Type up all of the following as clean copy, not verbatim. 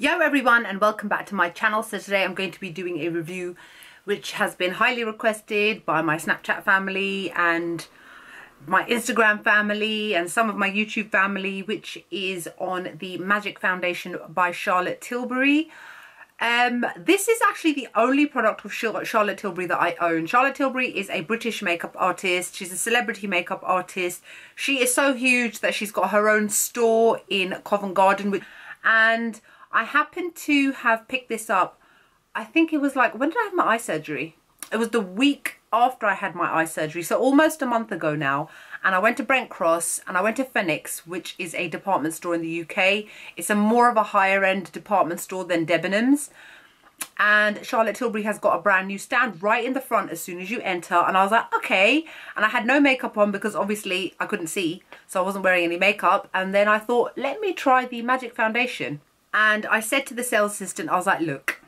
Yo everyone, and welcome back to my channel. So today I'm going to be doing a review which has been highly requested by my Snapchat family and my Instagram family and some of my YouTube family, which is on the Magic Foundation by Charlotte Tilbury. This is actually the only product of Charlotte Tilbury that I own. Charlotte Tilbury is a British makeup artist. She's a celebrity makeup artist. She is so huge that she's got her own store in Covent Garden, and I happened to have picked this up. I think it was like, when did I have my eye surgery? It was the week after I had my eye surgery, so almost a month ago now. And I went to Brent Cross and I went to Phoenix, which is a department store in the UK. It's a more of a higher end department store than Debenhams. And Charlotte Tilbury has got a brand new stand right in the front as soon as you enter. And I was like, okay. And I had no makeup on because obviously I couldn't see, so I wasn't wearing any makeup. And then I thought, let me try the Magic Foundation. And I said to the sales assistant, I was like, look,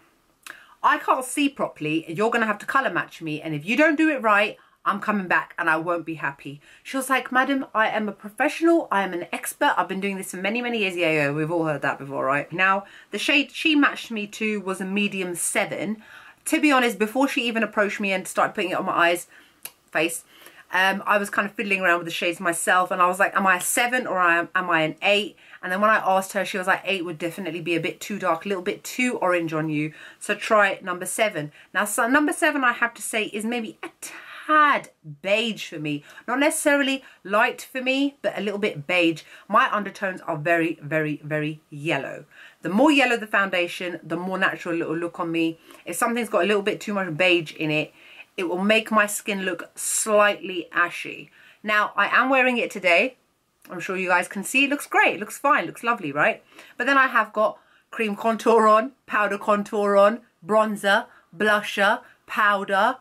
I can't see properly. You're going to have to colour match me. And if you don't do it right, I'm coming back and I won't be happy. She was like, madam, I am a professional. I am an expert. I've been doing this for many, many years. Yeah, we've all heard that before, right? Now, the shade she matched me to was a medium 7. To be honest, before she even approached me and started putting it on my face, I was kind of fiddling around with the shades myself. And I was like, am I a 7 or am I an 8? And then when I asked her, she was like, 8 would definitely be a bit too dark, a little bit too orange on you. So try number 7. Now, so number 7, I have to say, is maybe a tad beige for me. Not necessarily light for me, but a little bit beige. My undertones are very, very, very yellow. The more yellow the foundation, the more natural it will look on me. If something's got a little bit too much beige in it, it will make my skin look slightly ashy. Now, I am wearing it today. I'm sure you guys can see it looks great, it looks fine, looks lovely, right? But then I have got cream contour on, powder contour on, bronzer, blusher, powder,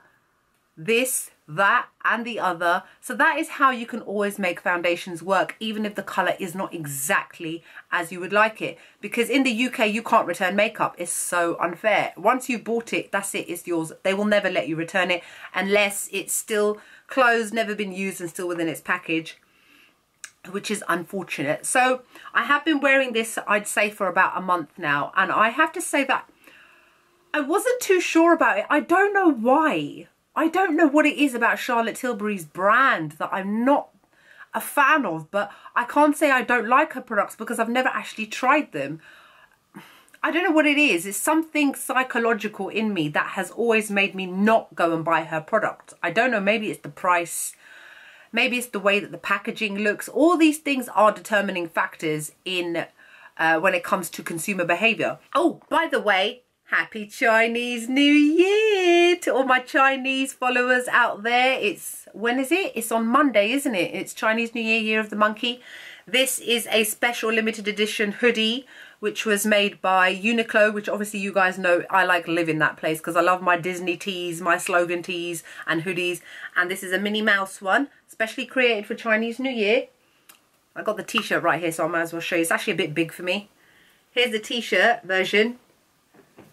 this, that, and the other. So that is how you can always make foundations work, even if the colour is not exactly as you would like it. Because in the UK, you can't return makeup. It's so unfair. Once you've bought it, that's it, it's yours. They will never let you return it unless it's still closed, never been used, and still within its package, which is unfortunate. So I have been wearing this, I'd say, for about a month now, and I have to say that I wasn't too sure about it. I don't know why. I don't know what it is about Charlotte Tilbury's brand that I'm not a fan of, but I can't say I don't like her products because I've never actually tried them. I don't know what it is. It's something psychological in me that has always made me not go and buy her product. I don't know, maybe it's the price. Maybe it's the way that the packaging looks. All these things are determining factors in when it comes to consumer behaviour. Oh, by the way, happy Chinese New Year to all my Chinese followers out there. It's, when is it? It's on Monday, isn't it? It's Chinese New Year, Year of the Monkey. This is a special limited edition hoodie, which was made by Uniqlo, which obviously you guys know I like live in that place because I love my Disney tees, my slogan tees and hoodies. And this is a Minnie Mouse one, specially created for Chinese New Year. I got the t-shirt right here, so I might as well show you. It's actually a bit big for me. Here's the t-shirt version.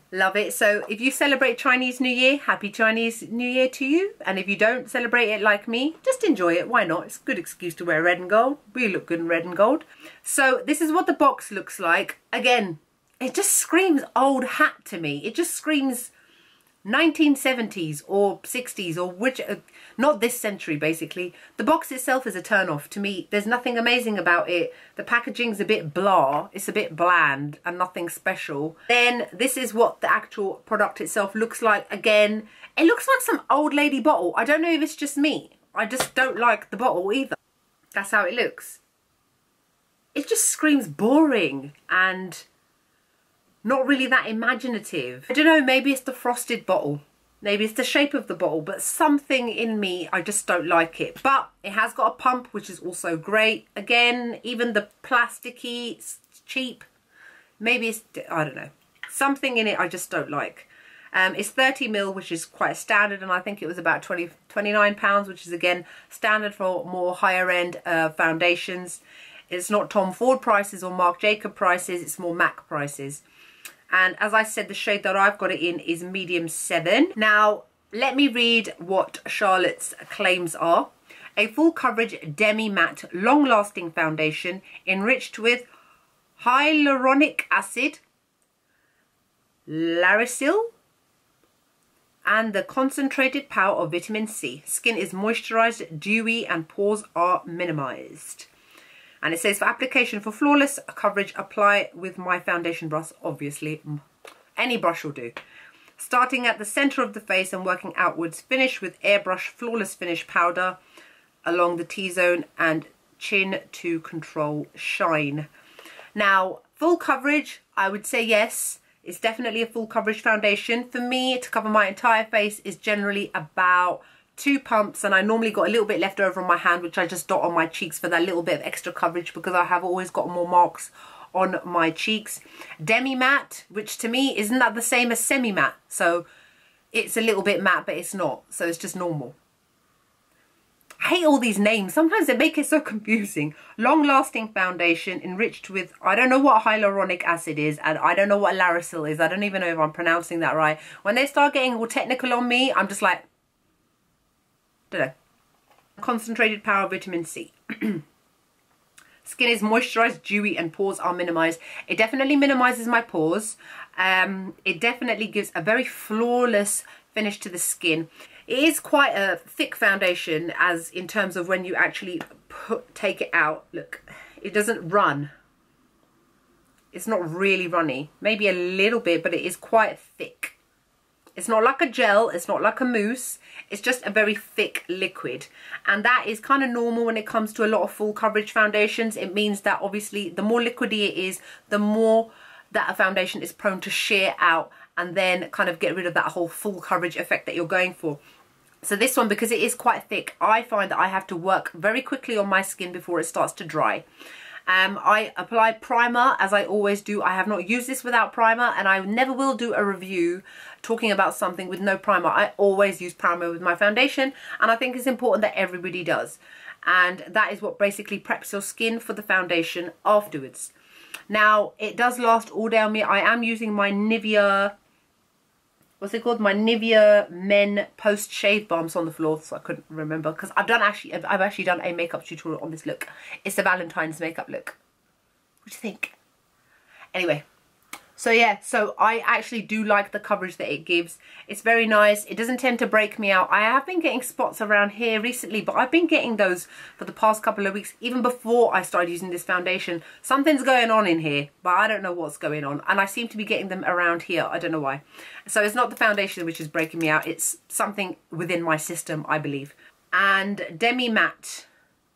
Love it. So if you celebrate Chinese New Year, happy Chinese New Year to you. And if you don't celebrate it like me, just enjoy it. Why not? It's a good excuse to wear red and gold. We look good in red and gold. So this is what the box looks like. Again, it just screams old hat to me. It just screams 1970s or 60s or which, not this century basically. The box itself is a turn off to me. There's nothing amazing about it. The packaging's a bit blah, it's a bit bland and nothing special. Then this is what the actual product itself looks like. Again, it looks like some old lady bottle. I don't know if it's just me. I just don't like the bottle either. That's how it looks. It just screams boring and not really that imaginative. I don't know, maybe it's the frosted bottle. Maybe it's the shape of the bottle, but something in me, I just don't like it. But it has got a pump, which is also great. Again, even the plasticky, it's cheap. Maybe it's, I don't know. Something in it I just don't like. It's 30ml, which is quite standard, and I think it was about £29, which is again standard for more higher end foundations. It's not Tom Ford prices or Marc Jacob prices, it's more MAC prices. And as I said, the shade that I've got it in is medium 7. Now, let me read what Charlotte's claims are. A full coverage Demi Matte long-lasting foundation enriched with hyaluronic acid, Laurisil, and the concentrated power of vitamin C. Skin is moisturized, dewy, and pores are minimized. And it says, for application for flawless coverage, apply with my foundation brush. Obviously, any brush will do. Starting at the center of the face and working outwards. Finish with airbrush flawless finish powder along the T-zone and chin to control shine. Now, full coverage, I would say yes. It's definitely a full coverage foundation. For me, to cover my entire face is generally about 2 pumps, and I normally got a little bit left over on my hand, which I just dot on my cheeks for that little bit of extra coverage, because I have always got more marks on my cheeks. Demi Matte, which to me isn't that the same as semi matte, so it's a little bit matte, but it's not, so it's just normal. I hate all these names. Sometimes they make it so confusing. Long-lasting foundation enriched with, I don't know what hyaluronic acid is, and I don't know what Laurisil is. I don't even know if I'm pronouncing that right. When they start getting all technical on me, I'm just like, don't know. Concentrated power of vitamin C. Skin is moisturized, dewy, and pores are minimized. It definitely minimizes my pores. It definitely gives a very flawless finish to the skin. It is quite a thick foundation, as in terms of when you actually take it out. Look, it doesn't run. It's not really runny. Maybe a little bit, but it is quite thick. It's not like a gel, it's not like a mousse, it's just a very thick liquid. And that is kind of normal when it comes to a lot of full coverage foundations. It means that obviously the more liquidy it is, the more that a foundation is prone to shear out and then kind of get rid of that whole full coverage effect that you're going for. So this one, because it is quite thick, I find that I have to work very quickly on my skin before it starts to dry. I apply primer, as I always do. I have not used this without primer, and I never will do a review talking about something with no primer. I always use primer with my foundation, and I think it's important that everybody does. And that is what basically preps your skin for the foundation afterwards. Now, it does last all day on me. I am using my Nivea, what's it called? My Nivea Men Post Shave Balms on the floor, so I couldn't remember, because I've actually done a makeup tutorial on this look. It's the Valentine's makeup look. What do you think? Anyway, so yeah, so I actually do like the coverage that it gives. It's very nice. It doesn't tend to break me out. I have been getting spots around here recently, but I've been getting those for the past couple of weeks, even before I started using this foundation. Something's going on in here, but I don't know what's going on. And I seem to be getting them around here. I don't know why. So it's not the foundation which is breaking me out. It's something within my system, I believe. And Demi Matte.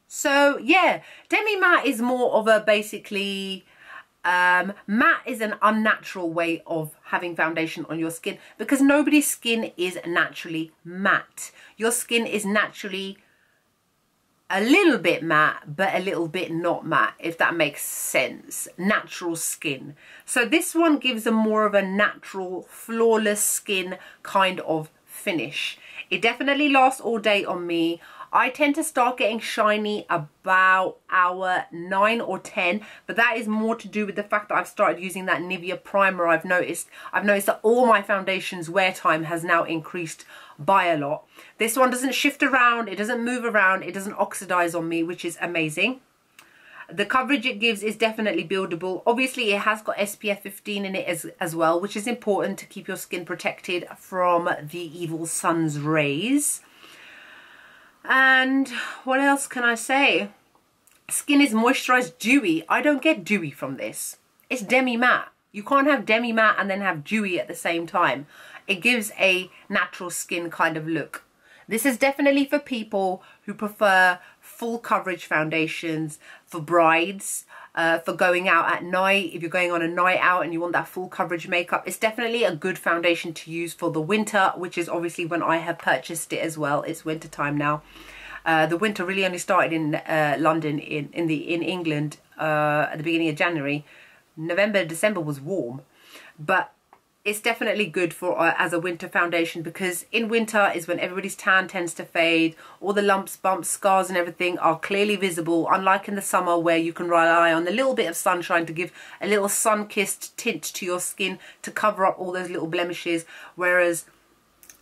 So yeah, Demi Matte is more of a basically... matte is an unnatural way of having foundation on your skin, because nobody's skin is naturally matte. Your skin is naturally a little bit matte, but a little bit not matte, if that makes sense. Natural skin. So this one gives a more of a natural, flawless skin kind of finish. It definitely lasts all day on me. I tend to start getting shiny about hour 9 or 10, but that is more to do with the fact that I've started using that Nivea primer. I've noticed that all my foundation's wear time has now increased by a lot. This one doesn't shift around, it doesn't move around, it doesn't oxidize on me, which is amazing. The coverage it gives is definitely buildable. Obviously, it has got SPF 15 in it as well, which is important to keep your skin protected from the evil sun's rays. And what else can I say? Skin is moisturized, dewy. I don't get dewy from this. It's Demi Matte. You can't have Demi Matte and then have dewy at the same time. It gives a natural skin kind of look. This is definitely for people who prefer full coverage foundations, for brides, for going out at night. If you're going on a night out and you want that full coverage makeup, it's definitely a good foundation to use for the winter, which is obviously when I have purchased it as well. It's winter time now. The winter really only started in London, in England, at the beginning of January. November, December was warm, but it's definitely good for as a winter foundation, because in winter is when everybody's tan tends to fade. All the lumps, bumps, scars and everything are clearly visible, unlike in the summer where you can rely on a little bit of sunshine to give a little sun-kissed tint to your skin to cover up all those little blemishes, whereas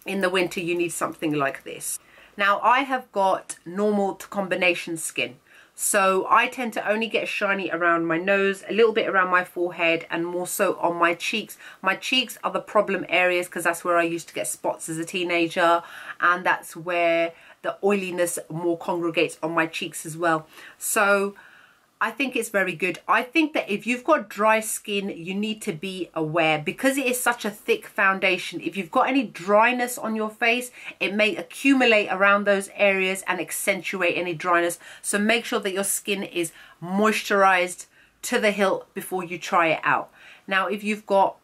in the winter you need something like this. Now, I have got normal to combination skin. So I tend to only get shiny around my nose, a little bit around my forehead, and more so on my cheeks. My cheeks are the problem areas because that's where I used to get spots as a teenager, and that's where the oiliness more congregates on my cheeks as well. So I think it's very good. I think that if you've got dry skin, you need to be aware, because it is such a thick foundation. If you've got any dryness on your face, it may accumulate around those areas and accentuate any dryness. So make sure that your skin is moisturized to the hilt before you try it out. Now, if you've got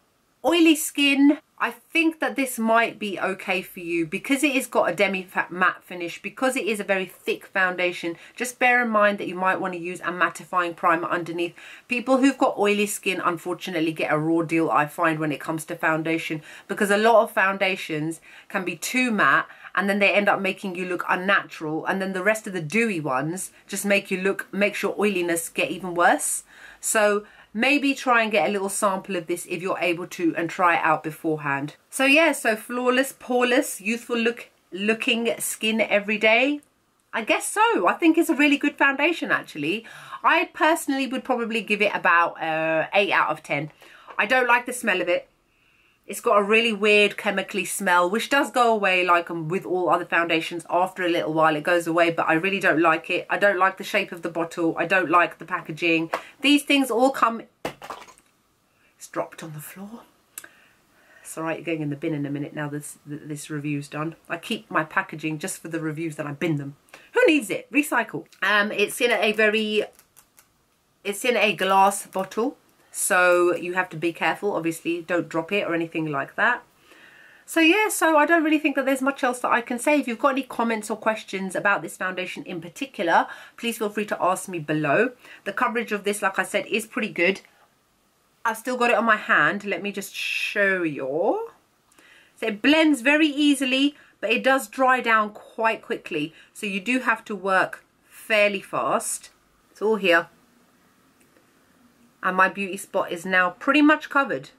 oily skin, I think that this might be okay for you because it has got a Demi Matte finish, because it is a very thick foundation. Just bear in mind that you might want to use a mattifying primer underneath. People who've got oily skin unfortunately get a raw deal, I find, when it comes to foundation, because a lot of foundations can be too matte and then they end up making you look unnatural, and then the rest of the dewy ones just make your oiliness get even worse. So maybe try and get a little sample of this if you're able to, and try it out beforehand. So yeah, so flawless, poreless, youthful looking skin every day. I guess so. I think it's a really good foundation actually. I personally would probably give it about 8 out of 10. I don't like the smell of it. It's got a really weird chemically smell, which does go away like with all other foundations. After a little while it goes away, but I really don't like it. I don't like the shape of the bottle. I don't like the packaging. These things all come... It's dropped on the floor. It's alright, you're going in the bin in a minute now this review's done. I keep my packaging just for the reviews that I bin them. Who needs it? Recycle. It's in a glass bottle. So you have to be careful, obviously, don't drop it or anything like that. So yeah, so I don't really think that there's much else that I can say. If you've got any comments or questions about this foundation in particular, please feel free to ask me below. The coverage of this, like I said, is pretty good. I've still got it on my hand. Let me just show you. So it blends very easily, but it does dry down quite quickly. So you do have to work fairly fast. It's all here. And my beauty spot is now pretty much covered.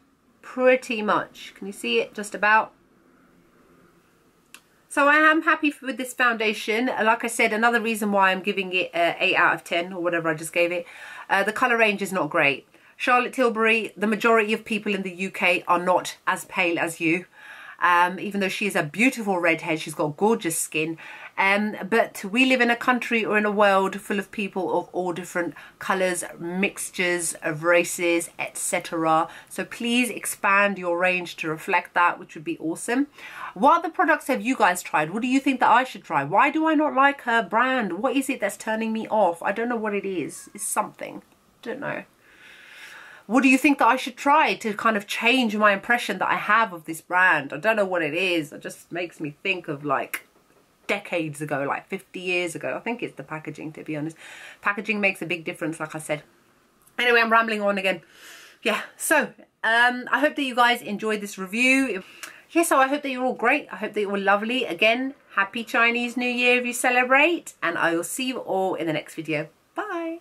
Pretty much. Can you see it? Just about. So I am happy with this foundation. Like I said, another reason why I'm giving it 8 out of 10 or whatever I just gave it. The colour range is not great. Charlotte Tilbury, the majority of people in the UK are not as pale as you. Even though she is a beautiful redhead, she's got gorgeous skin. But we live in a country or in a world full of people of all different colours, mixtures of races, etc. So please expand your range to reflect that, which would be awesome. What other products have you guys tried? What do you think that I should try? Why do I not like her brand? What is it that's turning me off? I don't know what it is. It's something. I don't know. What do you think that I should try to kind of change my impression that I have of this brand? I don't know what it is. It just makes me think of like decades ago, like 50 years ago. I think it's the packaging, to be honest. Packaging makes a big difference, like I said. Anyway, I'm rambling on again. Yeah, so I hope that you guys enjoyed this review. Yeah, so I hope that you're all great. I hope that you're all lovely. Again, happy Chinese New Year if you celebrate. And I will see you all in the next video. Bye.